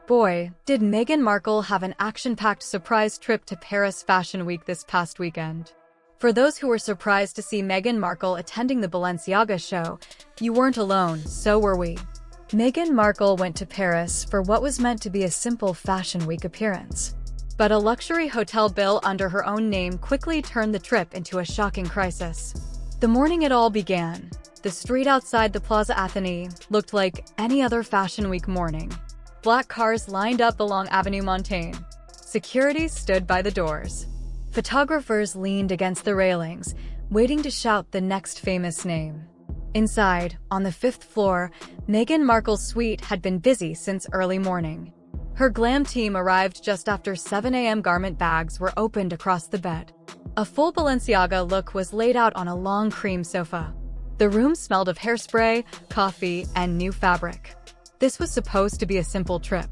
Boy, did Meghan Markle have an action-packed surprise trip to Paris Fashion Week this past weekend. For those who were surprised to see Meghan Markle attending the Balenciaga show, you weren't alone, so were we. Meghan Markle went to Paris for what was meant to be a simple Fashion Week appearance. But a luxury hotel bill under her own name quickly turned the trip into a shocking crisis. The morning it all began, the street outside the Plaza Athénée looked like any other Fashion Week morning. Black cars lined up along Avenue Montaigne. Security stood by the doors. Photographers leaned against the railings, waiting to shout the next famous name. Inside, on the 5th floor, Meghan Markle's suite had been busy since early morning. Her glam team arrived just after 7 a.m. Garment bags were opened across the bed. A full Balenciaga look was laid out on a long cream sofa. The room smelled of hairspray, coffee, and new fabric. This was supposed to be a simple trip.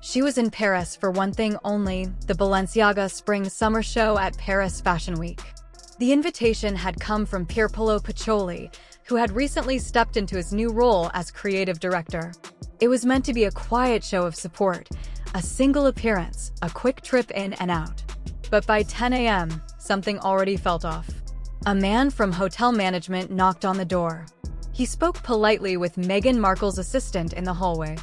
She was in Paris for one thing only, the Balenciaga Spring Summer show at Paris Fashion Week. The invitation had come from Pierpaolo Piccioli, who had recently stepped into his new role as creative director. It was meant to be a quiet show of support, a single appearance, a quick trip in and out. But by 10 a.m., something already felt off. A man from hotel management knocked on the door. He spoke politely with Meghan Markle's assistant in the hallway.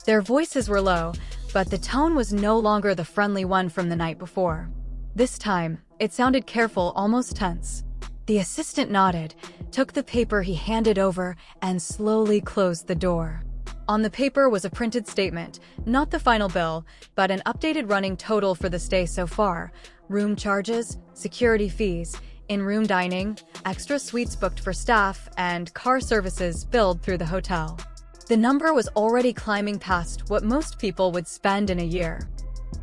Their voices were low, but the tone was no longer the friendly one from the night before. This time, it sounded careful, almost tense. The assistant nodded, took the paper he handed over, and slowly closed the door. On the paper was a printed statement, not the final bill, but an updated running total for the stay so far: room charges, security fees, in-room dining, extra suites booked for staff, and car services billed through the hotel. The number was already climbing past what most people would spend in a year.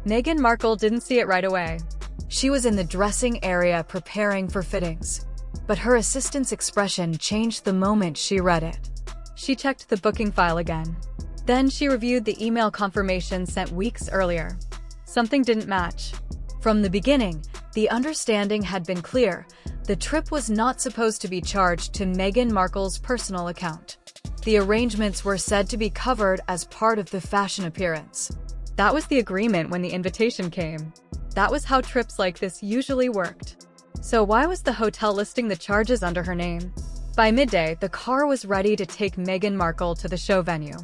Meghan Markle didn't see it right away. She was in the dressing area preparing for fittings. But her assistant's expression changed the moment she read it. She checked the booking file again. Then she reviewed the email confirmation sent weeks earlier. Something didn't match. From the beginning, the understanding had been clear. The trip was not supposed to be charged to Meghan Markle's personal account. The arrangements were said to be covered as part of the fashion appearance. That was the agreement when the invitation came. That was how trips like this usually worked. So why was the hotel listing the charges under her name? By midday, the car was ready to take Meghan Markle to the show venue.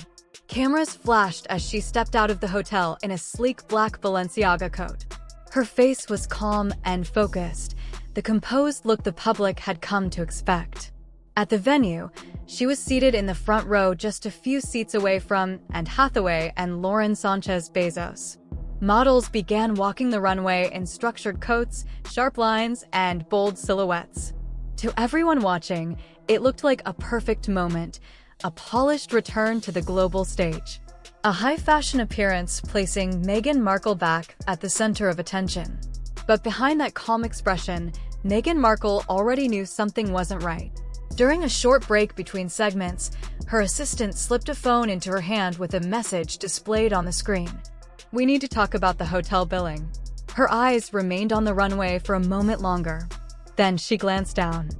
Cameras flashed as she stepped out of the hotel in a sleek black Balenciaga coat. Her face was calm and focused, the composed look the public had come to expect. At the venue, she was seated in the front row just a few seats away from Anne Hathaway and Lauren Sanchez Bezos. Models began walking the runway in structured coats, sharp lines, and bold silhouettes. To everyone watching, it looked like a perfect moment, a polished return to the global stage. A high-fashion appearance placing Meghan Markle back at the center of attention. But behind that calm expression, Meghan Markle already knew something wasn't right. During a short break between segments, her assistant slipped a phone into her hand with a message displayed on the screen. "We need to talk about the hotel billing." Her eyes remained on the runway for a moment longer. Then she glanced down.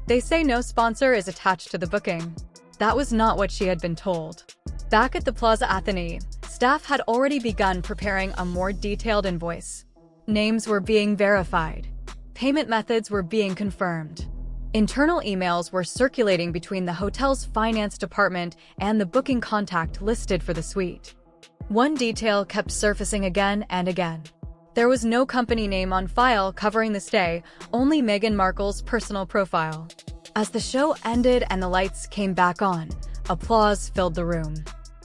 "They say no sponsor is attached to the booking." That was not what she had been told. Back at the Plaza Athénée, staff had already begun preparing a more detailed invoice. Names were being verified. Payment methods were being confirmed. Internal emails were circulating between the hotel's finance department and the booking contact listed for the suite. One detail kept surfacing again and again. There was no company name on file covering the stay, only Meghan Markle's personal profile. As the show ended and the lights came back on, applause filled the room.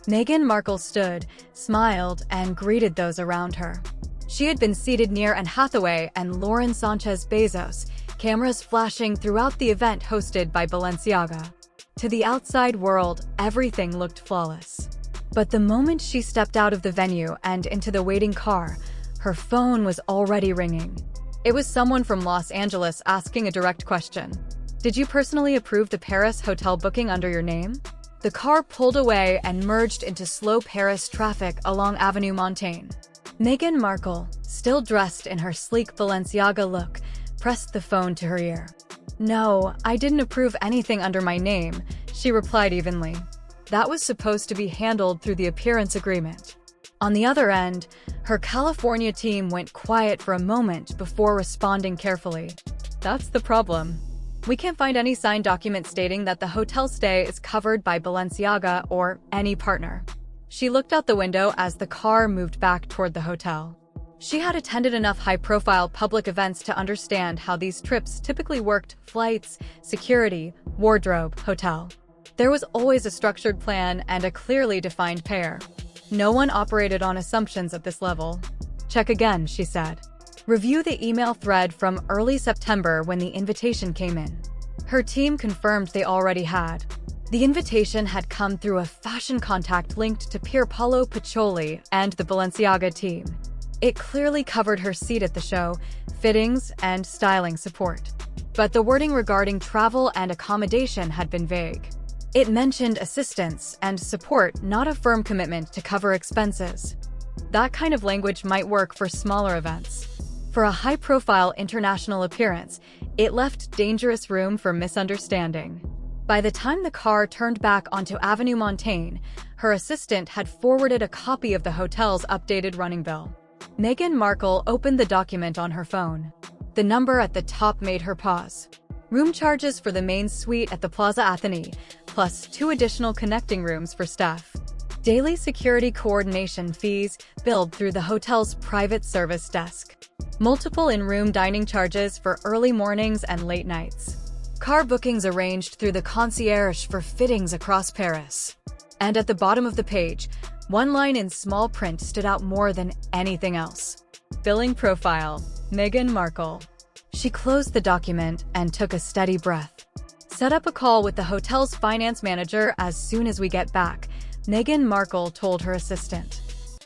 Meghan Markle stood, smiled, and greeted those around her. She had been seated near Anne Hathaway and Lauren Sanchez Bezos, cameras flashing throughout the event hosted by Balenciaga. To the outside world, everything looked flawless. But the moment she stepped out of the venue and into the waiting car, her phone was already ringing. It was someone from Los Angeles asking a direct question. "Did you personally approve the Paris hotel booking under your name?" The car pulled away and merged into slow Paris traffic along Avenue Montaigne. Meghan Markle, still dressed in her sleek Balenciaga look, pressed the phone to her ear. "No, I didn't approve anything under my name," she replied evenly. That was supposed to be handled through the appearance agreement. On the other end, her California team went quiet for a moment before responding carefully. That's the problem. We can't find any signed document stating that the hotel stay is covered by Balenciaga or any partner. She looked out the window as the car moved back toward the hotel. She had attended enough high-profile public events to understand how these trips typically worked: flights, security, wardrobe, hotel. There was always a structured plan and a clearly defined pair. No one operated on assumptions at this level. "Check again," she said. Review the email thread from early September when the invitation came in. Her team confirmed they already had. The invitation had come through a fashion contact linked to Pierpaolo Piccioli and the Balenciaga team. It clearly covered her seat at the show, fittings, and styling support. But the wording regarding travel and accommodation had been vague. It mentioned assistance and support, not a firm commitment to cover expenses. That kind of language might work for smaller events. For a high-profile international appearance, it left dangerous room for misunderstanding. By the time the car turned back onto Avenue Montaigne, her assistant had forwarded a copy of the hotel's updated running bill. Meghan Markle opened the document on her phone. The number at the top made her pause. Room charges for the main suite at the Plaza Athénée, plus 2 additional connecting rooms for staff. Daily security coordination fees billed through the hotel's private service desk. Multiple in-room dining charges for early mornings and late nights. Car bookings arranged through the concierge for fittings across Paris. And at the bottom of the page, one line in small print stood out more than anything else. Billing profile, Meghan Markle. She closed the document and took a steady breath. "Set up a call with the hotel's finance manager as soon as we get back," Meghan Markle told her assistant.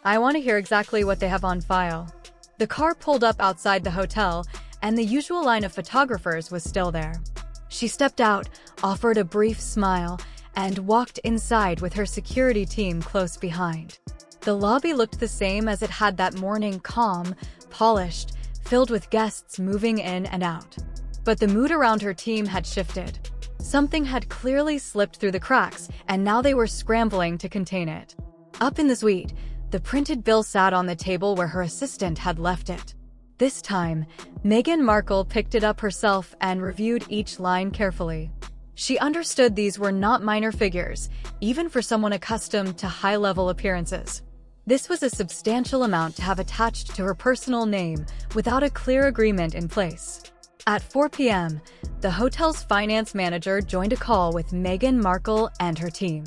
"I want to hear exactly what they have on file." The car pulled up outside the hotel, and the usual line of photographers was still there. She stepped out, offered a brief smile, and walked inside with her security team close behind. The lobby looked the same as it had that morning: calm, polished, filled with guests moving in and out. But the mood around her team had shifted. Something had clearly slipped through the cracks, and now they were scrambling to contain it. Up in the suite, the printed bill sat on the table where her assistant had left it. This time, Meghan Markle picked it up herself and reviewed each line carefully. She understood these were not minor figures, even for someone accustomed to high-level appearances. This was a substantial amount to have attached to her personal name without a clear agreement in place. At 4 p.m., the hotel's finance manager joined a call with Meghan Markle and her team.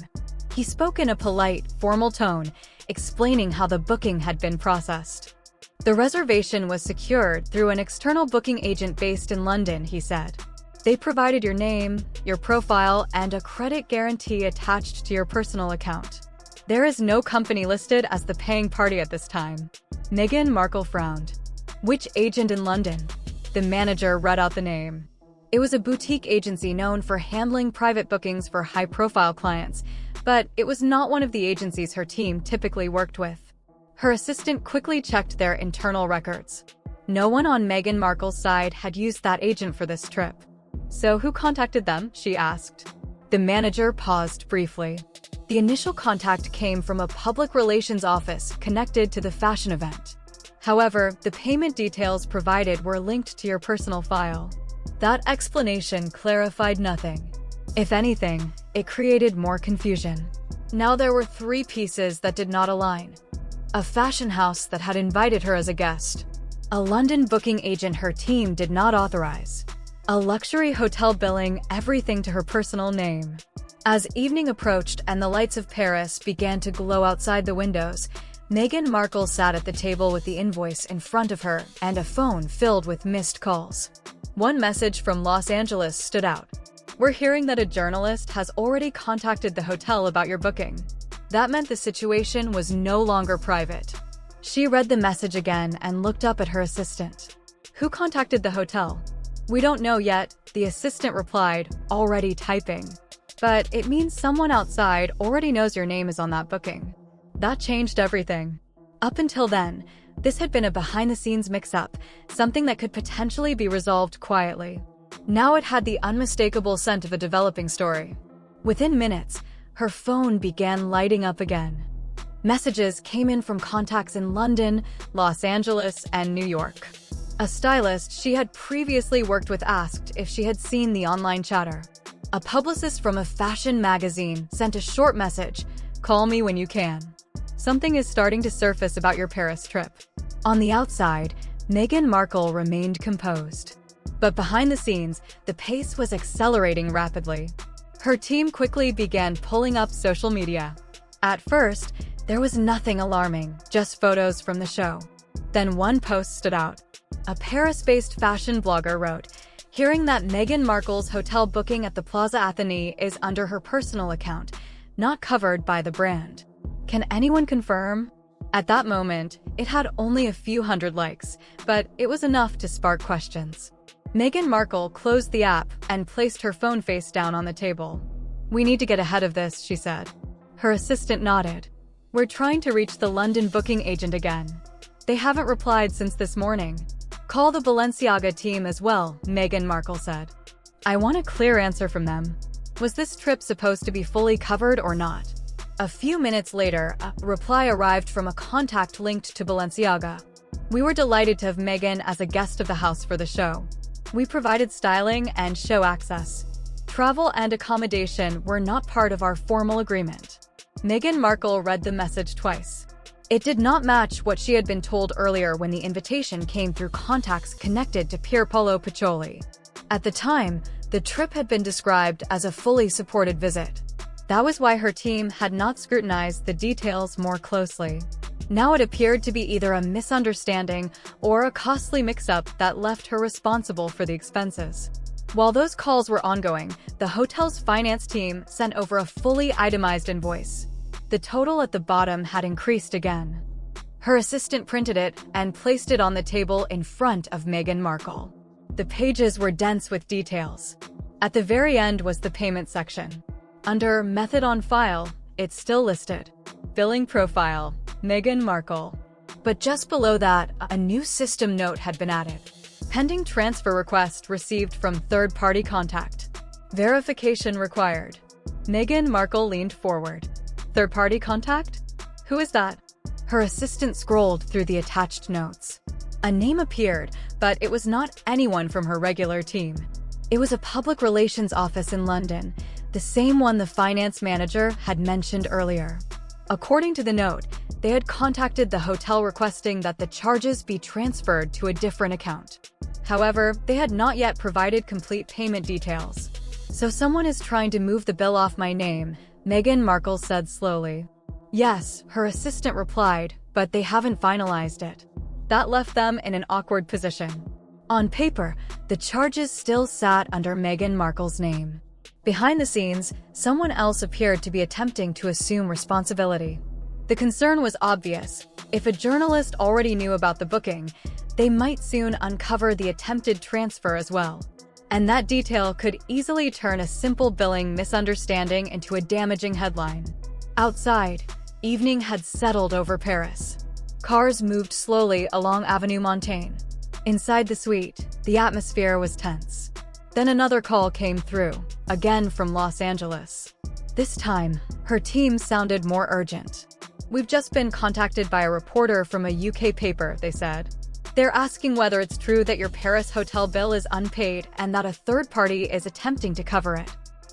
He spoke in a polite, formal tone, explaining how the booking had been processed. "The reservation was secured through an external booking agent based in London," he said. "They provided your name, your profile, and a credit guarantee attached to your personal account. There is no company listed as the paying party at this time." Meghan Markle frowned. "Which agent in London?" The manager read out the name. It was a boutique agency known for handling private bookings for high-profile clients, but it was not one of the agencies her team typically worked with. Her assistant quickly checked their internal records. No one on Meghan Markle's side had used that agent for this trip. "So who contacted them?" she asked. The manager paused briefly. The initial contact came from a public relations office connected to the fashion event. However, the payment details provided were linked to your personal file. That explanation clarified nothing. If anything, it created more confusion. Now there were 3 pieces that did not align. A fashion house that had invited her as a guest. A London booking agent her team did not authorize. A luxury hotel billing everything to her personal name. As evening approached and the lights of Paris began to glow outside the windows, Meghan Markle sat at the table with the invoice in front of her and a phone filled with missed calls. One message from Los Angeles stood out. "We're hearing that a journalist has already contacted the hotel about your booking." That meant the situation was no longer private. She read the message again and looked up at her assistant. "Who contacted the hotel?" "We don't know yet," the assistant replied, already typing. "But it means someone outside already knows your name is on that booking." That changed everything. Up until then, this had been a behind-the-scenes mix-up, something that could potentially be resolved quietly. Now it had the unmistakable scent of a developing story. Within minutes, her phone began lighting up again. Messages came in from contacts in London, Los Angeles, and New York. A stylist she had previously worked with asked if she had seen the online chatter. A publicist from a fashion magazine sent a short message, "Call me when you can. Something is starting to surface about your Paris trip." On the outside, Meghan Markle remained composed. But behind the scenes, the pace was accelerating rapidly. Her team quickly began pulling up social media. At first, there was nothing alarming, just photos from the show. Then one post stood out. A Paris-based fashion blogger wrote, "Hearing that Meghan Markle's hotel booking at the Plaza Athénée is under her personal account, not covered by the brand. Can anyone confirm?" At that moment, it had only a few hundred likes, but it was enough to spark questions. Meghan Markle closed the app and placed her phone face down on the table. "We need to get ahead of this," she said. Her assistant nodded. "We're trying to reach the London booking agent again. They haven't replied since this morning. Call the Balenciaga team as well," Meghan Markle said. "I want a clear answer from them. Was this trip supposed to be fully covered or not?" A few minutes later, a reply arrived from a contact linked to Balenciaga. "We were delighted to have Meghan as a guest of the house for the show. We provided styling and show access. Travel and accommodation were not part of our formal agreement." Meghan Markle read the message twice. It did not match what she had been told earlier when the invitation came through contacts connected to Pierpaolo Piccioli. At the time, the trip had been described as a fully supported visit. That was why her team had not scrutinized the details more closely. Now it appeared to be either a misunderstanding or a costly mix-up that left her responsible for the expenses. While those calls were ongoing, the hotel's finance team sent over a fully itemized invoice. The total at the bottom had increased again. Her assistant printed it and placed it on the table in front of Meghan Markle. The pages were dense with details. At the very end was the payment section. Under Method on File, it's still listed. Billing Profile, Meghan Markle. But just below that, a new system note had been added. Pending transfer request received from third-party contact. Verification required. Meghan Markle leaned forward. "Third-party contact? Who is that?" Her assistant scrolled through the attached notes. A name appeared, but it was not anyone from her regular team. It was a public relations office in London, the same one the finance manager had mentioned earlier. According to the note, they had contacted the hotel requesting that the charges be transferred to a different account. However, they had not yet provided complete payment details. "So someone is trying to move the bill off my name," Meghan Markle said slowly. "Yes," her assistant replied, "but they haven't finalized it." That left them in an awkward position. On paper, the charges still sat under Meghan Markle's name. Behind the scenes, someone else appeared to be attempting to assume responsibility. The concern was obvious. If a journalist already knew about the booking, they might soon uncover the attempted transfer as well. And that detail could easily turn a simple billing misunderstanding into a damaging headline. Outside, evening had settled over Paris. Cars moved slowly along Avenue Montaigne. Inside the suite, the atmosphere was tense. Then another call came through, again from Los Angeles. This time, her team sounded more urgent. "We've just been contacted by a reporter from a UK paper," they said. "They're asking whether it's true that your Paris hotel bill is unpaid and that a third party is attempting to cover it."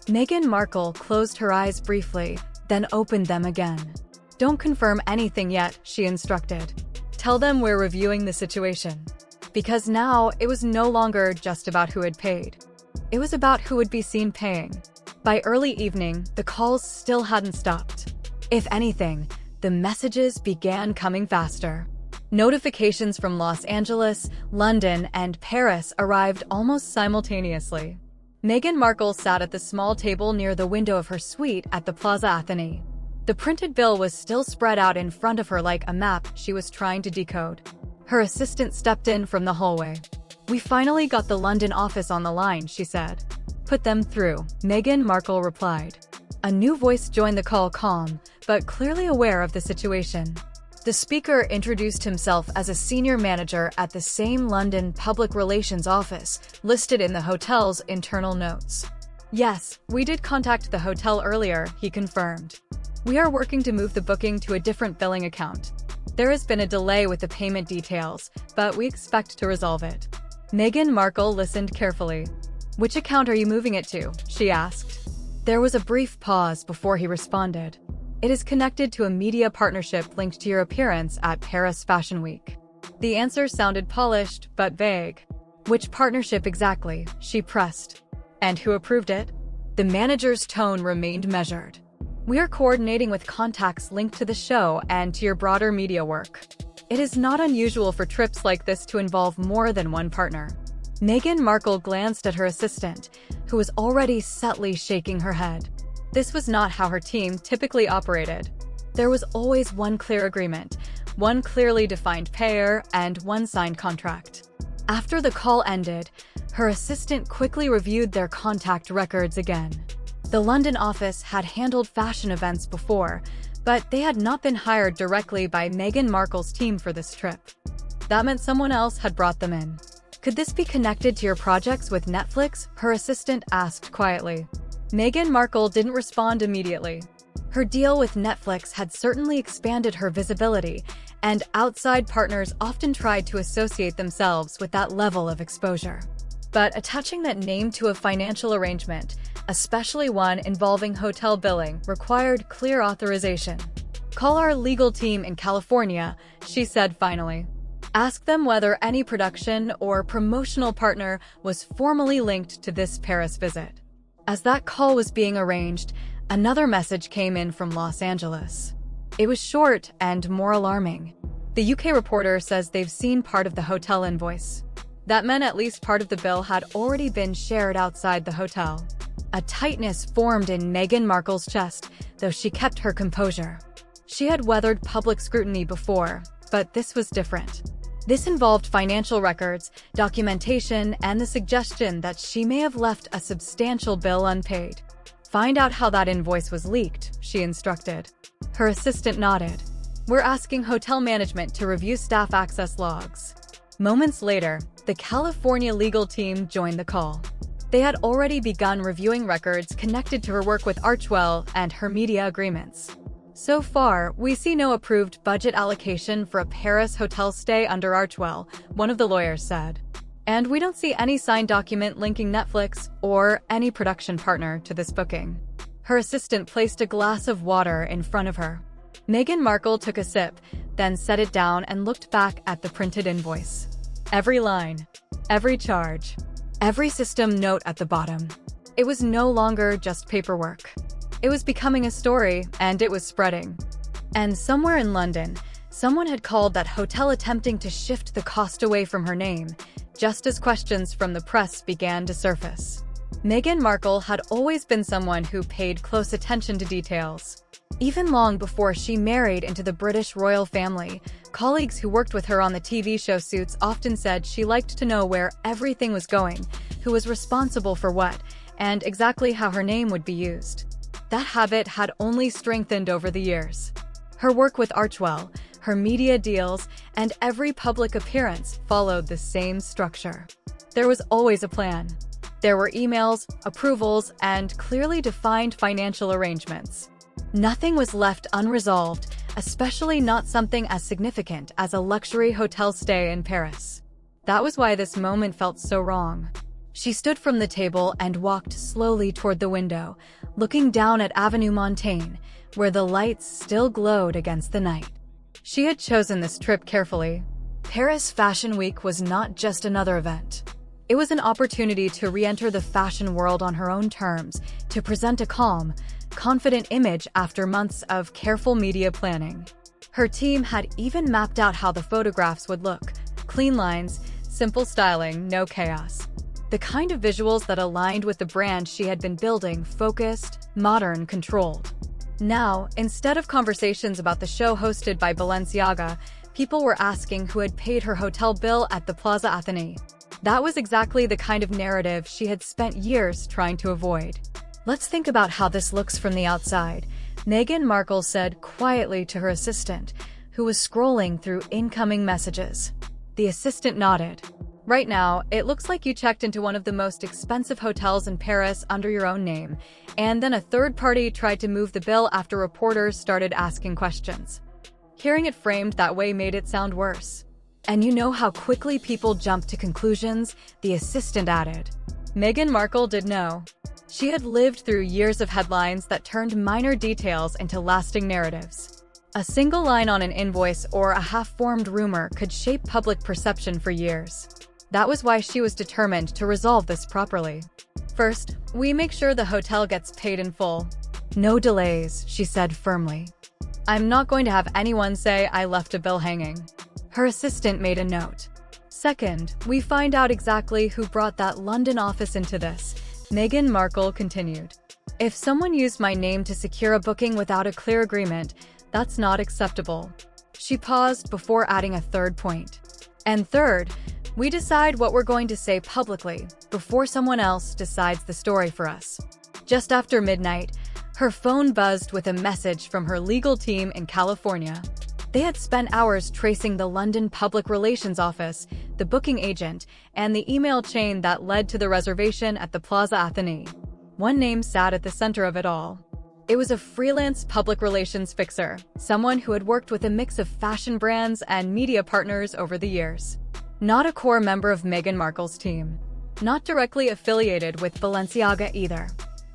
Meghan Markle closed her eyes briefly, then opened them again. "Don't confirm anything yet," she instructed. "Tell them we're reviewing the situation." Because now it was no longer just about who had paid. It was about who would be seen paying. By early evening, the calls still hadn't stopped. If anything, the messages began coming faster. Notifications from Los Angeles, London, and Paris arrived almost simultaneously. Meghan Markle sat at the small table near the window of her suite at the Plaza Athénée. The printed bill was still spread out in front of her like a map she was trying to decode. Her assistant stepped in from the hallway. "We finally got the London office on the line," she said. "Put them through," Meghan Markle replied. A new voice joined the call, calm, but clearly aware of the situation. The speaker introduced himself as a senior manager at the same London public relations office, listed in the hotel's internal notes. "Yes, we did contact the hotel earlier," he confirmed. We are working to move the booking to a different billing account. There has been a delay with the payment details, but we expect to resolve it." Meghan Markle listened carefully. "Which account are you moving it to?" she asked. There was a brief pause before he responded. "It is connected to a media partnership linked to your appearance at Paris Fashion Week." The answer sounded polished, but vague. "Which partnership exactly?" she pressed. "And who approved it?" The manager's tone remained measured. "We are coordinating with contacts linked to the show and to your broader media work. It is not unusual for trips like this to involve more than one partner." Meghan Markle glanced at her assistant, who was already subtly shaking her head. This was not how her team typically operated. There was always one clear agreement, one clearly defined payer, and one signed contract. After the call ended, her assistant quickly reviewed their contact records again. The London office had handled fashion events before, but they had not been hired directly by Meghan Markle's team for this trip. That meant someone else had brought them in. "Could this be connected to your projects with Netflix?" her assistant asked quietly. Meghan Markle didn't respond immediately. Her deal with Netflix had certainly expanded her visibility, and outside partners often tried to associate themselves with that level of exposure. But attaching that name to a financial arrangement, especially one involving hotel billing, required clear authorization. "Call our legal team in California," she said finally. "Ask them whether any production or promotional partner was formally linked to this Paris visit." As that call was being arranged, another message came in from Los Angeles. It was short and more alarming. The UK reporter says they've seen part of the hotel invoice. That meant at least part of the bill had already been shared outside the hotel. A tightness formed in Meghan Markle's chest, though she kept her composure. She had weathered public scrutiny before, but this was different. This involved financial records, documentation, and the suggestion that she may have left a substantial bill unpaid. "Find out how that invoice was leaked," she instructed. Her assistant nodded. "We're asking hotel management to review staff access logs." Moments later, the California legal team joined the call. They had already begun reviewing records connected to her work with Archewell and her media agreements. "So far, we see no approved budget allocation for a Paris hotel stay under Archewell," one of the lawyers said. "And we don't see any signed document linking Netflix or any production partner to this booking." Her assistant placed a glass of water in front of her. Meghan Markle took a sip, then set it down and looked back at the printed invoice. Every line, every charge, every system note at the bottom. It was no longer just paperwork. It was becoming a story, and it was spreading. And somewhere in London, someone had called that hotel attempting to shift the cost away from her name, just as questions from the press began to surface. Meghan Markle had always been someone who paid close attention to details. Even long before she married into the British royal family, colleagues who worked with her on the TV show Suits often said she liked to know where everything was going, who was responsible for what, and exactly how her name would be used. That habit had only strengthened over the years. Her work with Archewell, her media deals, and every public appearance followed the same structure. There was always a plan. There were emails, approvals, and clearly defined financial arrangements. Nothing was left unresolved, especially not something as significant as a luxury hotel stay in Paris. That was why this moment felt so wrong. She stood from the table and walked slowly toward the window, looking down at Avenue Montaigne, where the lights still glowed against the night. She had chosen this trip carefully. Paris Fashion Week was not just another event. It was an opportunity to re-enter the fashion world on her own terms, to present a calm, confident image after months of careful media planning. Her team had even mapped out how the photographs would look: clean lines, simple styling, no chaos. The kind of visuals that aligned with the brand she had been building: focused, modern, controlled. Now, instead of conversations about the show hosted by Balenciaga, people were asking who had paid her hotel bill at the Plaza Athénée. That was exactly the kind of narrative she had spent years trying to avoid. "Let's think about how this looks from the outside," Meghan Markle said quietly to her assistant, who was scrolling through incoming messages. The assistant nodded. Right now, it looks like you checked into one of the most expensive hotels in Paris under your own name, and then a third party tried to move the bill after reporters started asking questions. Hearing it framed that way made it sound worse. And you know how quickly people jump to conclusions, the assistant added. Meghan Markle did know. She had lived through years of headlines that turned minor details into lasting narratives. A single line on an invoice or a half-formed rumor could shape public perception for years. That was why she was determined to resolve this properly. First, we make sure the hotel gets paid in full. No delays, she said firmly. I'm not going to have anyone say I left a bill hanging. Her assistant made a note. Second, we find out exactly who brought that London office into this, Meghan Markle continued. If someone used my name to secure a booking without a clear agreement, that's not acceptable. She paused before adding a third point. And third, we decide what we're going to say publicly before someone else decides the story for us. Just after midnight, her phone buzzed with a message from her legal team in California. They had spent hours tracing the London Public Relations Office, the booking agent, and the email chain that led to the reservation at the Plaza Athénée. One name sat at the center of it all. It was a freelance public relations fixer, someone who had worked with a mix of fashion brands and media partners over the years. Not a core member of Meghan Markle's team. Not directly affiliated with Balenciaga either.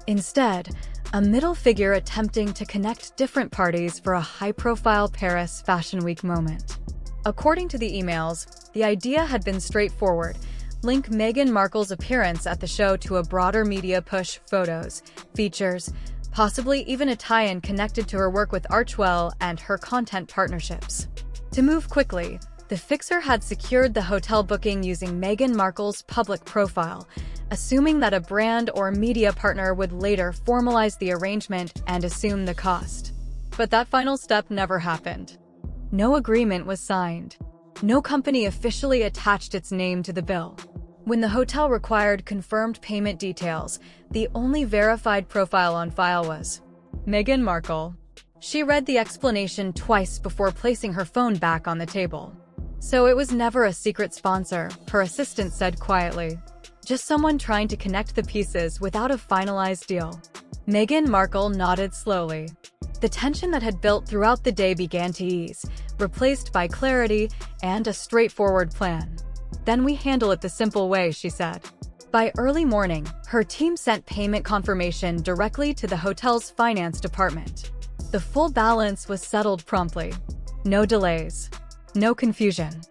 Instead, a middle figure attempting to connect different parties for a high-profile Paris Fashion Week moment. According to the emails, the idea had been straightforward. Link Meghan Markle's appearance at the show to a broader media push, photos, features, possibly even a tie-in connected to her work with Archewell and her content partnerships. To move quickly, the fixer had secured the hotel booking using Meghan Markle's public profile, assuming that a brand or media partner would later formalize the arrangement and assume the cost. But that final step never happened. No agreement was signed. No company officially attached its name to the bill. When the hotel required confirmed payment details, the only verified profile on file was Meghan Markle. She read the explanation twice before placing her phone back on the table. So it was never a secret sponsor, her assistant said quietly. Just someone trying to connect the pieces without a finalized deal. Meghan Markle nodded slowly. The tension that had built throughout the day began to ease, replaced by clarity and a straightforward plan. Then we handle it the simple way, she said. By early morning, her team sent payment confirmation directly to the hotel's finance department. The full balance was settled promptly. No delays. No confusion.